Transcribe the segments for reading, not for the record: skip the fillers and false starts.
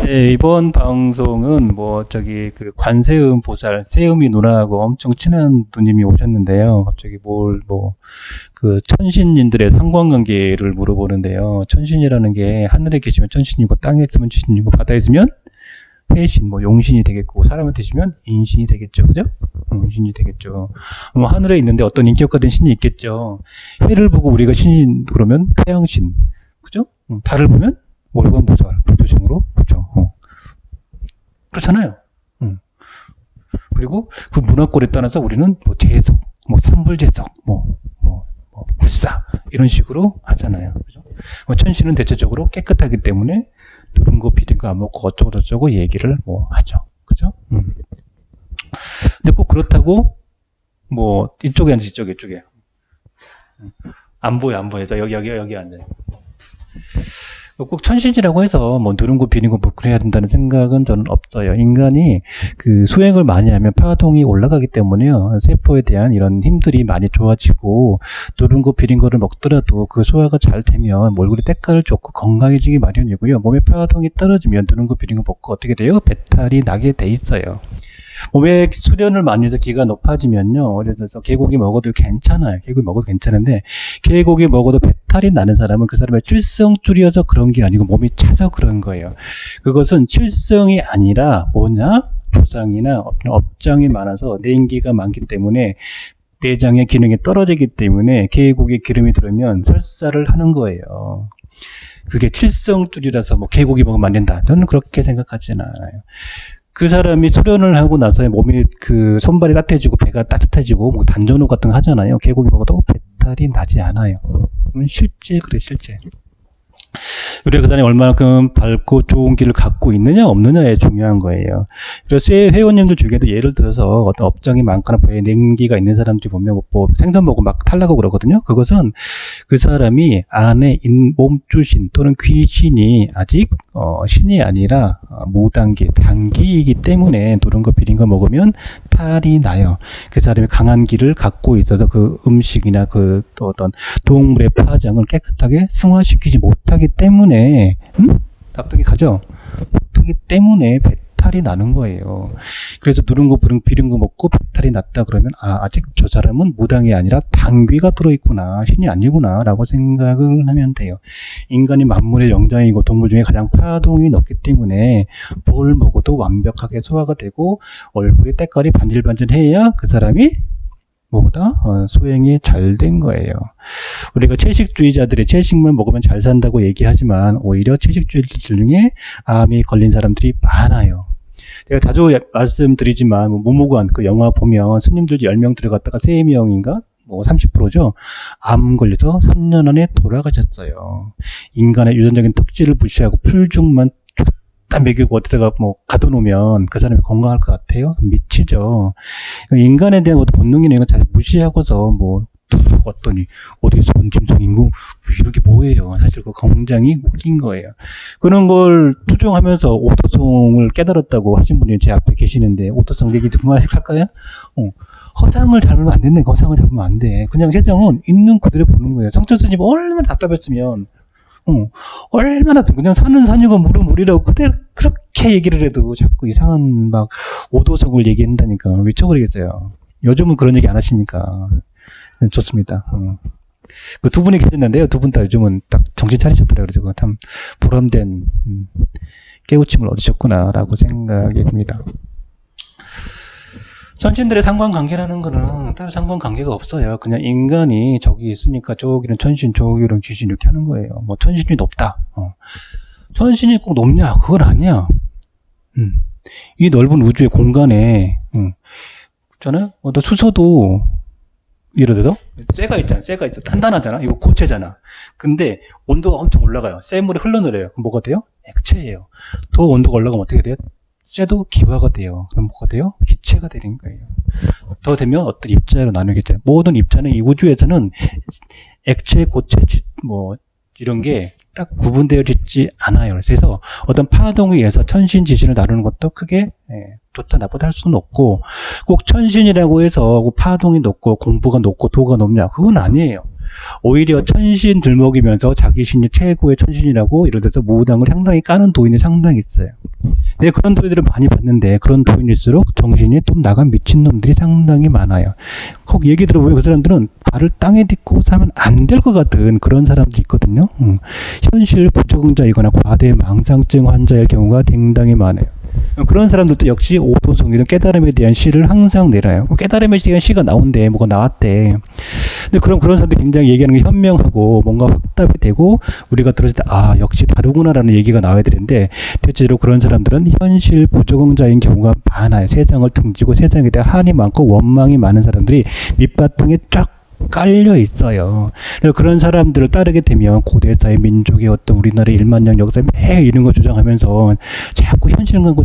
네, 이번 방송은 그 관세음 보살, 세음이 누나하고 엄청 친한 누님이 오셨는데요. 갑자기 그 천신님들의 상관관계를 물어보는데요. 천신이라는 게 하늘에 계시면 천신이고, 땅에 있으면 천신이고, 바다에 있으면 해신, 용신이 되겠고, 사람한테 있으면 인신이 되겠죠. 그죠? 인신이 되겠죠. 하늘에 있는데 어떤 인격화된 신이 있겠죠. 해를 보고 우리가 신인, 그러면 태양신. 그죠? 달을 보면 월광보살, 불조신으로. 그죠? 그렇잖아요. 그리고 그 문화권에 따라서 우리는 재석, 삼불재석, 불사, 이런 식으로 하잖아요. 그죠? 천신은 대체적으로 깨끗하기 때문에 누른 거, 비린 거 안 먹고 어쩌고저쩌고 얘기를 하죠. 그죠? 근데 꼭 그렇다고, 이쪽에 앉아, 이쪽에. 안 보여. 여기 앉아요. 꼭 천신이라고 해서 누른 거 비린 거 그래야 된다는 생각은 저는 없어요. 인간이 그 수행을 많이 하면 파동이 올라가기 때문에요. 세포에 대한 이런 힘들이 많이 좋아지고, 누른 거 비린 거를 먹더라도 그 소화가 잘 되면 얼굴에 때깔을 좋고 건강해지기 마련이고요. 몸에 파동이 떨어지면 누른 거 비린 거 먹고 어떻게 돼요? 배탈이 나게 돼 있어요. 몸에 수련을 많이 해서 기가 높아지면요. 그래서 개고기 먹어도 괜찮아요. 개고기 먹어도 괜찮은데, 개고기 먹어도 배탈이 나는 사람은 그 사람의 칠성줄이어서 그런 게 아니고 몸이 차서 그런 거예요. 그것은 칠성이 아니라 조상이나 업장이 많아서 내인기가 많기 때문에 내장의 기능이 떨어지기 때문에 개고기에 기름이 들으면 설사를 하는 거예요. 그게 칠성줄이라서 개고기 먹으면 안 된다. 저는 그렇게 생각하지는 않아요. 그 사람이 수련을 하고 나서 몸이 그 손발이 따뜻해지고 배가 따뜻해지고 단전호 같은 거 하잖아요. 개고기 먹어도 배탈이 나지 않아요. 실제. 그래, 그 사람이 얼마만큼 밝고 좋은 길을 갖고 있느냐 없느냐에 중요한 거예요. 그래서 회원님들 중에도 예를 들어서 어떤 업장이 많거나 배에 냉기가 있는 사람들이 보면 생선 먹고 막 탈나고 그러거든요. 그것은 그 사람이 안에 몸주신 또는 귀신이 아직 신이 아니라 무단기, 단기이기 때문에 누른 거 비린 거 먹으면 탈이 나요. 그 사람이 강한 기를 갖고 있어서 그 음식이나 그 또 어떤 동물의 파장을 깨끗하게 승화시키지 못하기 때문에 납득이 가죠? 못하기 때문에 배탈이 나는 거예요. 그래서 누른 거 비린 거 먹고 배탈이 났다 그러면 아직 저 사람은 무당이 아니라 단귀가 들어있구나, 신이 아니구나 라고 생각을 하면 돼요. 인간이 만물의 영장이고 동물 중에 가장 파동이 높기 때문에 뭘 먹어도 완벽하게 소화가 되고 얼굴이 때깔이 반질반질해야 그 사람이 수행이 잘 된 거예요. 우리가 채식주의자들이 채식만 먹으면 잘 산다고 얘기하지만 오히려 채식주의자들 중에 암이 걸린 사람들이 많아요. 제가 자주 말씀드리지만 모모관 그 영화 보면 스님들 10명 들어갔다가 3명인가 30%죠. 암 걸려서 3년 안에 돌아가셨어요. 인간의 유전적인 특질을 무시하고 풀죽만 다 먹이고 어디다가 가둬놓으면 그 사람이 건강할 것 같아요? 미치죠. 인간에 대한 본능이나 이런 거 잘 무시하고서 어떠니 어디 손짐승인고 이렇게 뭐예요? 사실 그 굉장히 웃긴 거예요. 그런 걸 투정하면서 오토성을 깨달았다고 하신 분이 제 앞에 계시는데, 오토성 얘기 좀 할까요? 허상을 잡으면 안 된다. 허상을 잡으면 안 돼. 그냥 세상은 있는 그대로 보는 거예요. 성철 스님 얼마나 답답했으면 얼마나 그냥 산은 산이고 물은 물이라고 그대로 그렇게 얘기를 해도 자꾸 이상한 오도석을 얘기한다니까 미쳐버리겠어요. 요즘은 그런 얘기 안 하시니까 좋습니다. 그 두 분이 계셨는데요. 두 분 다 요즘은 딱 정신 차리셨더라고요. 그래서 참 보람된 깨우침을 얻으셨구나라고 생각이 듭니다. 천신들의 상관관계라는 거는 따로 상관관계가 없어요. 그냥 인간이 저기 있으니까 저기는 천신, 저기는 귀신 이렇게 하는 거예요. 천신이 높다. 천신이 꼭 높냐? 그건 아니야. 이 넓은 우주의 공간에, 있잖아요? 어떤 수소도, 예를 들어서, 쇠가 있어. 단단하잖아. 이거 고체잖아. 근데 온도가 엄청 올라가요. 쇠물이 흘러내려요. 그럼 뭐가 돼요? 액체예요. 더 온도가 올라가면 어떻게 돼요? 쇠도 기화가 돼요. 그럼 뭐가 돼요? 기체가 되는 거예요. 더 되면 어떤 입자로 나누겠죠. 모든 입자는 이 우주에서는 액체, 고체, 이런 게 딱 구분되어지지 않아요. 그래서 어떤 파동에 의해서 천신, 지신을 나누는 것도 크게 좋다 나쁘다 할 수는 없고, 꼭 천신이라고 해서 파동이 높고 공부가 높고 도가 높냐? 그건 아니에요. 오히려 천신 들먹이면서 자기 신이 최고의 천신이라고 이런 데서 무당을 상당히 까는 도인이 상당히 있어요. 네, 그런 도인들을 많이 봤는데 그런 도인일수록 정신이 좀 나간 미친놈들이 상당히 많아요. 꼭 얘기 들어보면 그 사람들은 발을 땅에 딛고 사면 안 될 것 같은 그런 사람들이 있거든요. 현실 부적응자이거나 과대 망상증 환자일 경우가 굉장히 많아요. 그런 사람들도 역시 오도성이든 깨달음에 대한 시를 항상 내려요. 깨달음에 대한 시가 나온대, 뭐가 나왔대. 근데 그런 사람들이 굉장히 얘기하는 게 현명하고 뭔가 확답이 되고 우리가 들었을 때 역시 다르구나라는 얘기가 나와야 되는데 대체로 그런 사람들은 현실 부적응자인 경우가 많아요. 세상을 등지고 세상에 대한 한이 많고 원망이 많은 사람들이 밑바탕에 쫙 깔려 있어요. 그래서 그런 사람들을 따르게 되면 고대사의 민족의 어떤 우리나라의 1만년 역사에 매 이런 거 주장하면서 자꾸 현실감과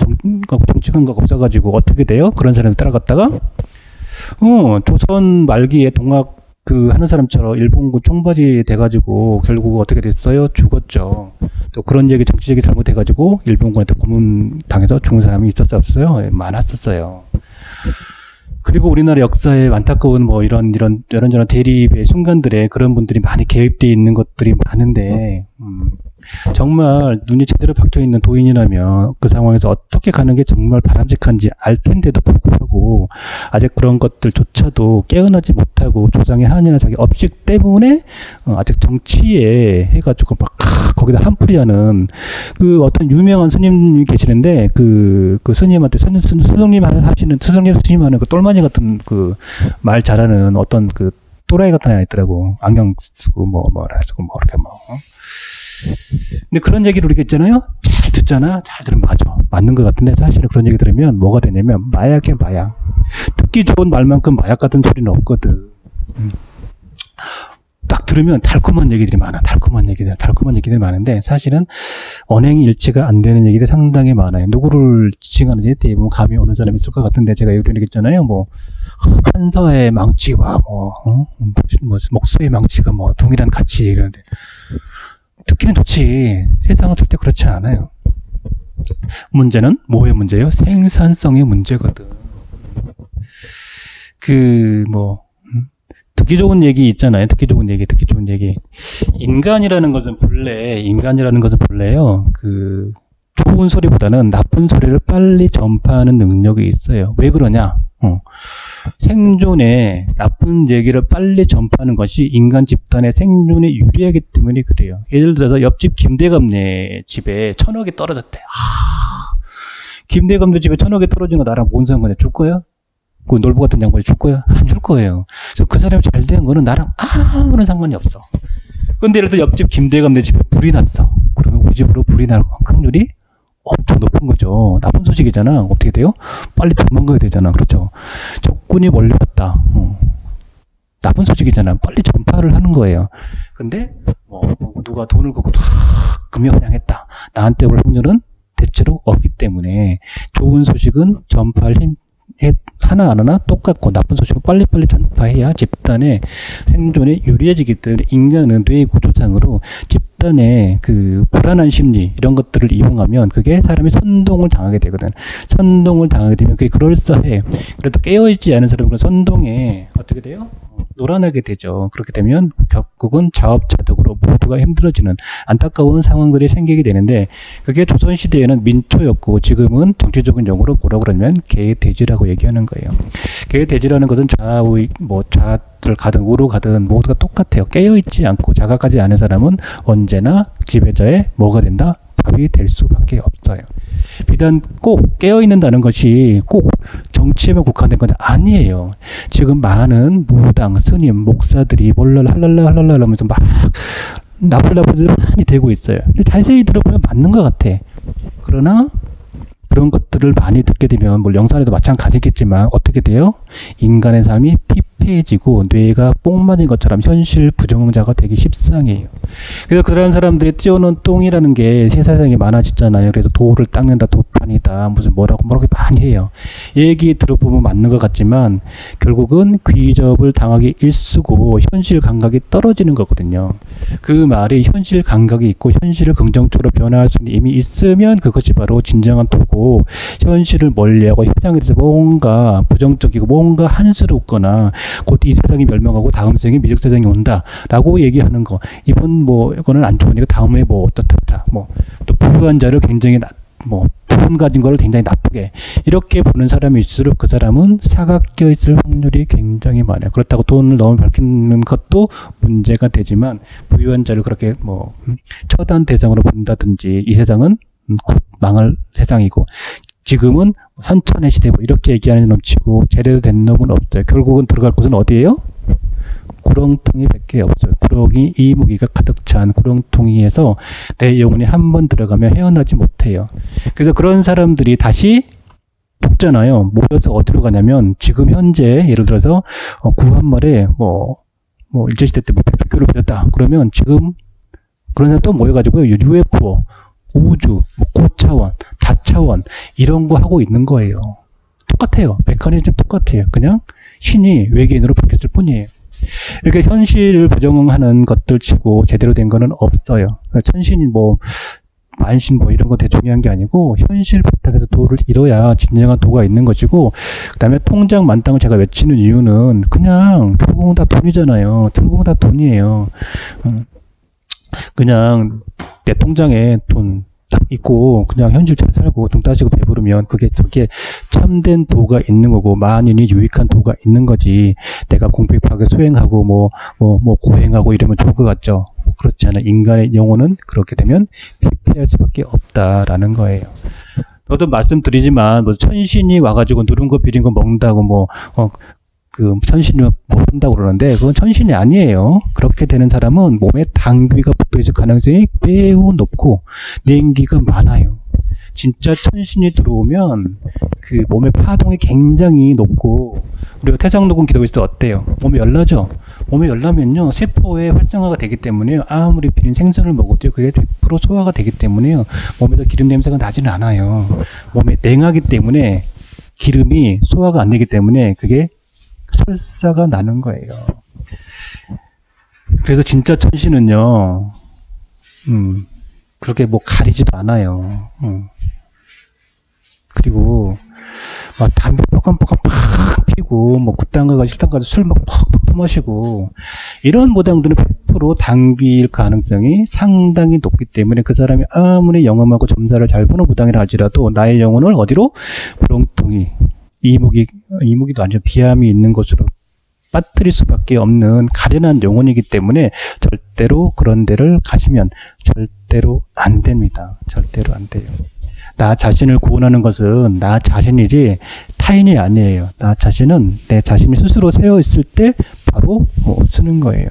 정치감각 없어가지고 어떻게 돼요? 그런 사람들 따라갔다가 조선 말기에 동학 하는 사람처럼 일본군 총바지 돼가지고 결국 어떻게 됐어요? 죽었죠. 또 그런 얘기 정치적이 잘못해가지고 일본군한테 고문당해서 죽은 사람이 있었어요? 없어요? 많았었어요. 그리고 우리나라 역사에 안타까운 이런저런 대립의 순간들에 그런 분들이 많이 개입되어 있는 것들이 많은데, 정말 눈이 제대로 박혀있는 도인이라면 그 상황에서 어떻게 가는 게 정말 바람직한지 알 텐데도 불구하고 아직 그런 것들조차도 깨어나지 못하고 조상의 한이나 자기 업식 때문에 아직 정치에 해가지고 막 거기다 한풀이하는 어떤 유명한 스님이 계시는데 그 스님한테 스승님 하시는 스승님 하는 그 똘마니 같은 말 잘하는 어떤 또라이 같은 애가 있더라고. 안경 쓰고 이렇게 근데 그런 얘기를 우리가 있잖아요. 잘 듣잖아. 잘 들으면 맞는 것 같은데 사실은 그런 얘기 들으면 뭐가 되냐면 마약이야, 마약. 듣기 좋은 말만큼 마약 같은 소리는 없거든. 딱 들으면 달콤한 얘기들이 많아. 달콤한 얘기들이 많은데 사실은 언행이 일치가 안 되는 얘기들이 상당히 많아요. 누구를 지칭하는지 대부분 감이 오는 사람이 있을 것 같은데 제가 여기 얘기했잖아요. 판서의 망치와 목수의 망치가 동일한 가치 이러는데 듣기는 좋지. 세상은 절대 그렇지 않아요. 문제는 뭐의 문제예요? 생산성의 문제거든. 듣기 좋은 얘기 있잖아요. 듣기 좋은 얘기. 인간이라는 것은 본래요. 좋은 소리보다는 나쁜 소리를 빨리 전파하는 능력이 있어요. 왜 그러냐? 생존에 나쁜 얘기를 빨리 전파하는 것이 인간 집단의 생존에 유리하기 때문에 그래요. 예를 들어서 옆집 김대감네 집에 1,000억이 떨어졌대. 김대감네 집에 1,000억이 떨어진 거 나랑 뭔 상관이야? 줄 거야? 그 놀부 같은 양반이 줄 거야? 안 줄 거예요. 그래서 그 사람이 잘 되는 거는 나랑 아무런 상관이 없어. 근데 예를 들어 옆집 김대감네 집에 불이 났어. 그러면 우리 집으로 불이 날 확률이 엄청 높은 거죠. 나쁜 소식이잖아. 어떻게 돼요? 빨리 도망가야 되잖아. 그렇죠? 적군이 몰려왔다. 나쁜 소식이잖아. 빨리 전파를 하는 거예요. 근데 누가 돈을 걷고 금연양했다. 나한테 올 확률은 대체로 없기 때문에 좋은 소식은 전파할 힘 하나하나 똑같고 나쁜 소식을 빨리빨리 전파해야 집단의 생존에 유리해지기 때문에 인간은 뇌의 구조상으로 집단의 불안한 심리 이런 것들을 이용하면 그게 사람이 선동을 당하게 되거든. 선동을 당하게 되면 그게 그럴싸해. 그래도 깨어있지 않은 사람은 선동에 어떻게 돼요? 놀아나게 되죠. 그렇게 되면 결국은 자업자득으로 모두가 힘들어지는 안타까운 상황들이 생기게 되는데 그게 조선시대에는 민초였고 지금은 정치적인 용어로 뭐라고 그러냐면 개돼지라고 얘기하는 거예요. 개돼지라는 것은 좌를 가든 우로 가든 모두가 똑같아요. 깨어있지 않고 자각하지 않은 사람은 언제나 지배자의 뭐가 된다? 밥이 될 수밖에 없어요. 비단 꼭 깨어있는다는 것이 꼭 정치에만 국한된 건 아니에요. 지금 많은 무당, 스님, 목사들이 할랄라 하면서 막 나불나불 많이 되고 있어요. 근데 자세히 들어보면 맞는 것 같아. 그러나 그런 것들을 많이 듣게 되면 영상에도 마찬가지겠지만 어떻게 돼요? 인간의 삶이 피폐해지고 뇌가 뽕 맞은 것처럼 현실 부정자가 되기 십상이에요. 그래서 그런 사람들이 띄워놓은 똥이라는 게 세상에 많아지잖아요. 그래서 도를 닦는다, 도판이다, 무슨 뭐라고 많이 해요. 얘기 들어보면 맞는 것 같지만 결국은 귀접을 당하기 일쑤고 현실 감각이 떨어지는 거거든요. 그 말이 현실 감각이 있고 현실을 긍정적으로 변화할 수 이미 있으면 그것이 바로 진정한 도고 현실을 멀리하고 세상에 대해서 뭔가 부정적이고 뭔가 한스럽거나 곧 이 세상이 멸망하고 다음 생에 미륵 세상이 온다라고 얘기하는 거. 이건 이거는 안 좋으니까 다음에 어떻다. 또 부유한 자를 굉장히 돈 가진 거를 굉장히 나쁘게 이렇게 보는 사람일수록 그 사람은 사각겨 있을 확률이 굉장히 많아요. 그렇다고 돈을 너무 밝히는 것도 문제가 되지만 부유한 자를 그렇게 뭐 처단 대상으로 본다든지 이 세상은 곧 망할 세상이고 지금은 현천의 시대고 이렇게 얘기하는 놈 치고 제대로 된 놈은 없어요. 결국은 들어갈 곳은 어디예요? 구렁텅이 밖에 없어요. 구렁이 이무기가 가득 찬 구렁텅이에서 내 영혼이 한 번 들어가면 헤어나지 못해요. 그래서 그런 사람들이 다시 죽잖아요. 모여서 어디로 가냐면 지금 현재 예를 들어서 구한말에 뭐 일제시대 때 뭐 백교를 믿었다. 그러면 지금 그런 사람 또 모여가지고요. UFO, 우주, 뭐 고차원, 다차원 이런 거 하고 있는 거예요. 똑같아요. 메커니즘 똑같아요. 그냥 신이 외계인으로 바뀌었을 뿐이에요. 이렇게 현실을 부정하는 것들 치고 제대로 된 거는 없어요. 천신이 뭐 만신 뭐 이런 거 되게 중요한 게 아니고 현실 바탕에서 도를 이뤄야 진정한 도가 있는 것이고 그 다음에 통장 만땅을 제가 외치는 이유는 그냥 결국은 다 돈이잖아요. 결국은 다 돈이에요. 그냥 내 통장에 돈 딱 있고 그냥 현실 잘 살고 등 따시고 배부르면 그게 참된 도가 있는 거고 만인이 유익한 도가 있는 거지. 내가 공평하게 소행하고 뭐 고행하고 이러면 좋을 것 같죠. 그렇지 않아. 인간의 영혼은 그렇게 되면 피폐할 수밖에 없다라는 거예요. 저도 말씀드리지만 뭐 천신이 와가지고 누른 거 비린 거 먹는다고 그 천신이 뭐 한다고 그러는데 그건 천신이 아니에요. 그렇게 되는 사람은 몸에 당귀가 붙어있을 가능성이 매우 높고 냉기가 많아요. 진짜 천신이 들어오면 그 몸의 파동이 굉장히 높고 우리가 태상노군 기도할 때 어때요? 몸이 열나죠? 몸이 열나면요 세포의 활성화가 되기 때문에요. 아무리 비린 생선을 먹어도 그게 100% 소화가 되기 때문에요. 몸에서 기름 냄새가 나지는 않아요. 몸이 냉하기 때문에 기름이 소화가 안 되기 때문에 그게 설사가 나는 거예요. 그래서 진짜 천신은요, 그렇게 뭐 가리지도 않아요. 그리고 막 담배 뻑깜뻑깜 팍 피고 뭐 그딴 거 가지고 식당 가서 술 막 팍팍 퍼마시고 이런 무당들은 100% 당귀일 가능성이 상당히 높기 때문에 그 사람이 아무리 영험하고 점사를 잘 보는 무당이라 할지라도 나의 영혼을 어디로? 구렁텅이 이무기도 아니죠. 비암이 있는 곳으로 빠뜨릴 수밖에 없는 가련한 영혼이기 때문에 절대로 그런 데를 가시면 절대로 안 됩니다. 절대로 안 돼요. 나 자신을 구원하는 것은 나 자신이지 타인이 아니에요. 나 자신은 내 자신이 스스로 세워 있을 때 바로 쓰는 거예요.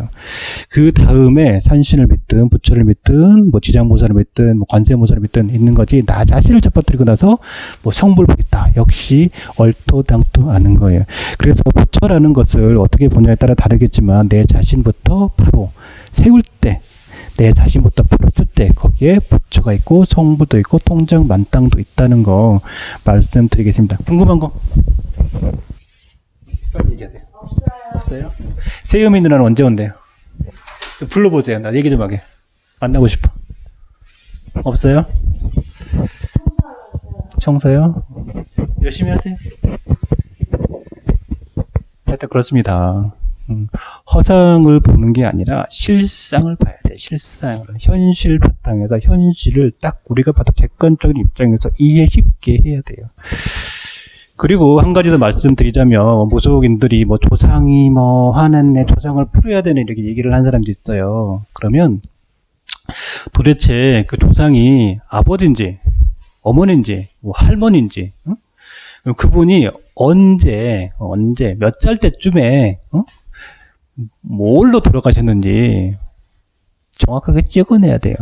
그 다음에 산신을 믿든 부처를 믿든 뭐 지장보살을 믿든 뭐 관세음보살을 믿든 있는 거지 나 자신을 잡아뜨리고 나서 뭐 성불 보겠다. 역시 얼토당토 아는 거예요. 그래서 부처라는 것을 어떻게 보냐에 따라 다르겠지만 내 자신부터 바로 세울 때 내 자신부터 풀었을 때 거기에 부처가 있고 성부도 있고 통장 만땅도 있다는 거 말씀드리겠습니다. 궁금한 거? 빨리 얘기하세요. 없어요? 세음이 누나는 언제 온대요? 불러보세요. 나 얘기 좀 하게. 만나고 싶어. 없어요? 청소요? 열심히 하세요. 하여튼 그렇습니다. 허상을 보는 게 아니라 실상을 봐야 돼. 실상을. 현실 바탕에서 현실을 딱 우리가 봐도 객관적인 입장에서 이해 쉽게 해야 돼요. 그리고 한 가지 더 말씀드리자면 무속인들이 뭐 조상이 뭐 화냈네 조상을 풀어야 되네 이렇게 얘기를 한 사람도 있어요. 그러면 도대체 그 조상이 아버지인지 어머니인지 뭐 할머니인지 그분이 언제 몇 살 때쯤에 뭘로 돌아가셨는지 정확하게 찍어내야 돼요.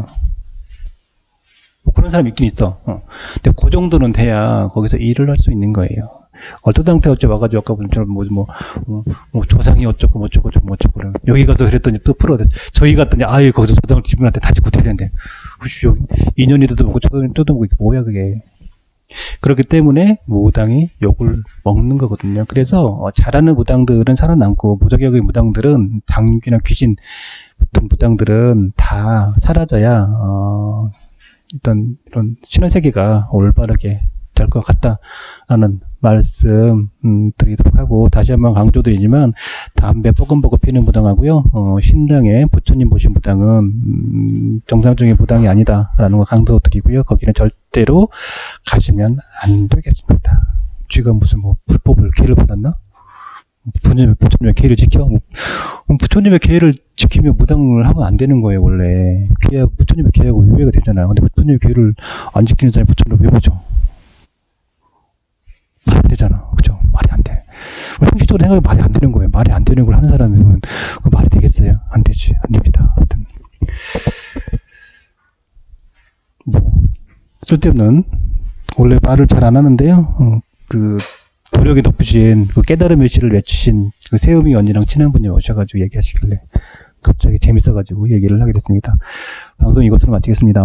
뭐 그런 사람이 있긴 있어. 근데 그 정도는 돼야 거기서 일을 할 수 있는 거예요. 얼토당토 어쩌고 와가지고 아까 분처럼 뭐 조상이 어쩌고 뭐쩌고 그러면 여기 가서 그랬더니 또 풀어. 저희 갔더니 아유 거기서 조상을 지분한테 다 짓고 되는데 여기 2년이 뜯어먹고 조상이 뜯어먹고 이게 뭐야 그게. 그렇기 때문에 무당이 욕을 먹는 거거든요. 그래서 잘하는 무당들은 살아남고 무자격의 무당들은 장귀나 귀신 같은 무당들은 다 사라져야 일단 이런 신의 세계가 올바르게 될 것 같다라는 말씀 드리도록 하고, 다시 한번 강조드리지만 담배 뻐금뻐금 피는 무당하고요, 신당에 부처님 모신 무당은 정상적인 무당이 아니다라는 거 강조드리고요. 거기는 절대로 가시면 안 되겠습니다. 쥐가 무슨 뭐 불법을 계를 받았나? 부처님의 계를 지켜? 부처님의 계를 지키면 무당을 하면 안 되는 거예요, 원래. 부처님의 계하고 위배가 되잖아요. 근데 부처님의 계를 안 지키는 사람이 부처님을 왜 보죠? 말이 안 되잖아. 그죠? 말이 안 돼. 형식적으로 생각하면 말이 안 되는 거예요. 말이 안 되는 걸 하는 사람이면 그 말이 되겠어요? 안 되지. 안 됩니다. 하여튼. 뭐, 쓸데없는, 원래 말을 잘 안 하는데요. 노력이 높으신, 그 깨달음의 시를 외치신 그 세음이 언니랑 친한 분이 오셔가지고 얘기하시길래 갑자기 재밌어가지고 얘기를 하게 됐습니다. 방송 이것으로 마치겠습니다.